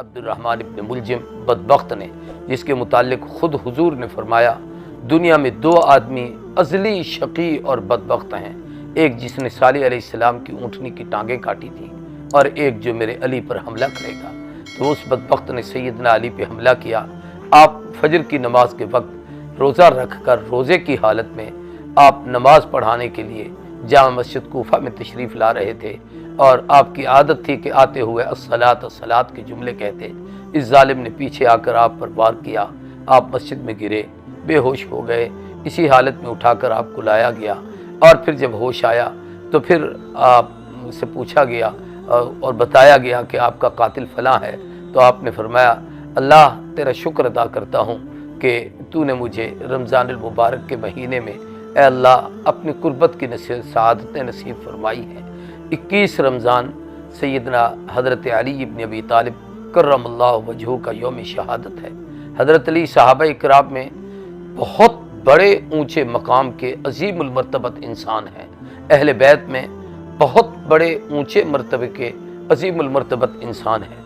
عبد الرحمن ابن ملجم بدبخت نے، جس کے متعلق خود حضور نے فرمایا دنیا میں دو آدمی ازلی شقی اور بدبخت ہیں، ایک جس نے صالح علیہ السلام کی اونٹنی کی ٹانگیں کاٹی تھیں اور ایک جو میرے علی پر حملہ کرے گا۔ تو اس بدبخت نے سیدنا علی پہ حملہ کیا۔ آپ فجر کی نماز کے وقت روزہ رکھ کر روزے کی حالت میں آپ نماز پڑھانے کے لیے جامع مسجد کوفہ میں تشریف لا رہے تھے، اور آپ کی عادت تھی کہ آتے ہوئے الصلاۃ الصلاۃ کے جملے کہتے۔ اس ظالم نے پیچھے آ کر آپ پر وار کیا، آپ مسجد میں گرے، بے ہوش ہو گئے۔ اسی حالت میں اٹھا کر آپ کو لایا گیا، اور پھر جب ہوش آیا تو پھر آپ سے پوچھا گیا اور بتایا گیا کہ آپ کا قاتل فلاں ہے۔ تو آپ نے فرمایا اللہ تیرا شکر ادا کرتا ہوں کہ تو نے مجھے رمضان المبارک کے مہینے میں اے اللہ اپنی قربت کی سعادتیں نصیب فرمائی ہیں۔ 21 رمضان سیدنا حضرت علی ابن ابی طالب کرم اللہ وجہہ کا یوم شہادت ہے۔ حضرت علی صحابہ اکرام میں بہت بڑے اونچے مقام کے عظیم المرتبت انسان ہیں، اہل بیت میں بہت بڑے اونچے مرتبے کے عظیم المرتبت انسان ہیں۔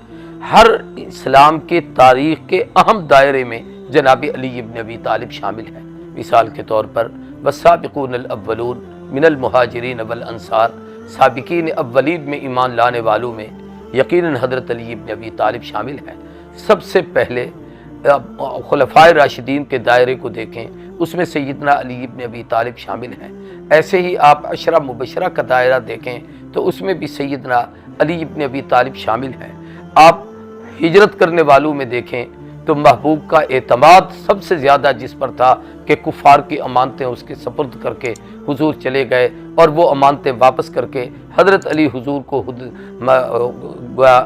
ہر اسلام کے تاریخ کے اہم دائرے میں جناب علی ابن ابی طالب شامل ہیں۔ مثال کے طور پر والسابقون الاولون من المہاجرین والانصار، سابقین اولین میں ایمان لانے والوں میں یقیناً حضرت علی ابن ابی طالب شامل ہیں۔ سب سے پہلے خلفائے راشدین کے دائرے کو دیکھیں، اس میں سیدنا علی ابن ابی طالب شامل ہیں۔ ایسے ہی آپ عشرہ مبشرہ کا دائرہ دیکھیں تو اس میں بھی سیدنا علی ابن ابی طالب شامل ہیں۔ آپ ہجرت کرنے والوں میں دیکھیں تو محبوب کا اعتماد سب سے زیادہ جس پر تھا کہ کفار کی امانتیں اس کے سپرد کر کے حضور چلے گئے، اور وہ امانتیں واپس کر کے حضرت علی حضور کو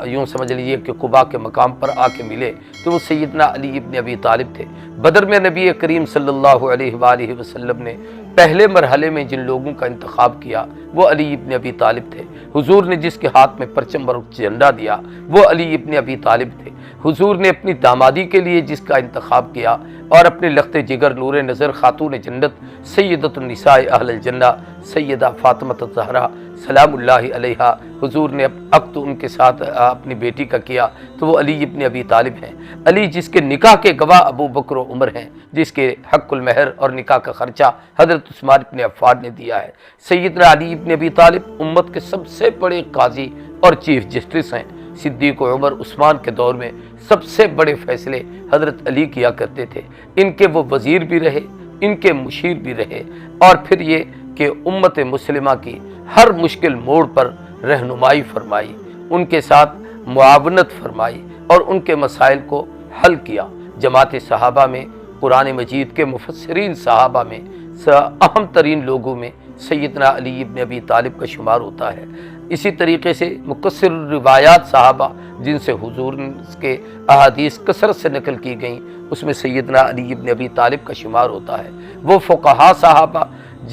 یوں سمجھ لیجیے کہ قباء کے مقام پر آ کے ملے، تو وہ سیدنا علی ابن ابی طالب تھے۔ بدر میں نبی کریم صلی اللہ علیہ وآلہ وسلم نے پہلے مرحلے میں جن لوگوں کا انتخاب کیا وہ علی ابن ابی طالب تھے۔ حضور نے جس کے ہاتھ میں پرچم اور جھنڈا دیا وہ علی ابن ابی طالب تھے۔ حضور نے اپنی دامادی کے لیے جس کا انتخاب کیا اور اپنے لخت جگر نور نظر خاتون جنت سیدۃ النساء اہل الجنہ سیدہ فاطمہ الزہرا سلام اللہ علیہا حضور نے عقد ان کے ساتھ اپنی بیٹی کا کیا، تو وہ علی ابن ابی طالب ہیں۔ علی جس کے نکاح کے گواہ ابو بکر و عمر ہیں، جس کے حق المہر اور نکاح کا خرچہ حضرت عثمان ابن عفان نے دیا ہے۔ سیدنا علی ابن ابی طالب امت کے سب سے بڑے قاضی اور چیف جسٹس ہیں۔ صدیق و عمر عثمان کے دور میں سب سے بڑے فیصلے حضرت علی کیا کرتے تھے۔ ان کے وہ وزیر بھی رہے، ان کے مشیر بھی رہے، اور پھر یہ کہ امت مسلمہ کی ہر مشکل موڑ پر رہنمائی فرمائی، ان کے ساتھ معاونت فرمائی اور ان کے مسائل کو حل کیا۔ جماعت صحابہ میں قرآن مجید کے مفسرین صحابہ میں اہم ترین لوگوں میں سیدنا علی ابن ابی طالب کا شمار ہوتا ہے۔ اسی طریقے سے مکثر روایات صحابہ جن سے حضور کے احادیث کثرت سے نقل کی گئیں، اس میں سیدنا علی ابن ابی طالب کا شمار ہوتا ہے۔ وہ فقہا صحابہ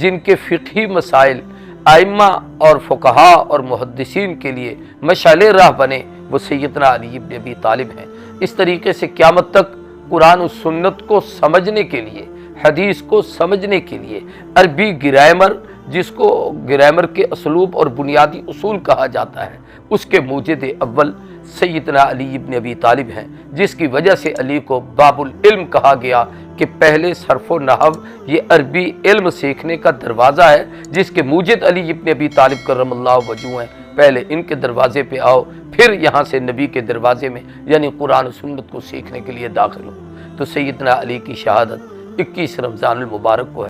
جن کے فقہی مسائل ائمہ اور فقہا اور محدثین کے لیے مشعل راہ بنے، وہ سیدنا علی ابن ابی طالب ہیں۔ اس طریقے سے قیامت تک قرآن و سنت کو سمجھنے کے لیے، حدیث کو سمجھنے کے لیے عربی گرامر، جس کو گرامر کے اسلوب اور بنیادی اصول کہا جاتا ہے، اس کے موجد اول سیدنا علی ابن ابی طالب ہیں، جس کی وجہ سے علی کو باب العلم کہا گیا کہ پہلے صرف و نحو یہ عربی علم سیکھنے کا دروازہ ہے، جس کے موجد علی ابن ابی طالب کرم اللہ وجہہ ہیں۔ پہلے ان کے دروازے پہ آؤ، پھر یہاں سے نبی کے دروازے میں یعنی قرآن و سنت کو سیکھنے کے لیے داخل ہو۔ تو سیدنا علی کی شہادت 21 رمضان المبارک کو ہے۔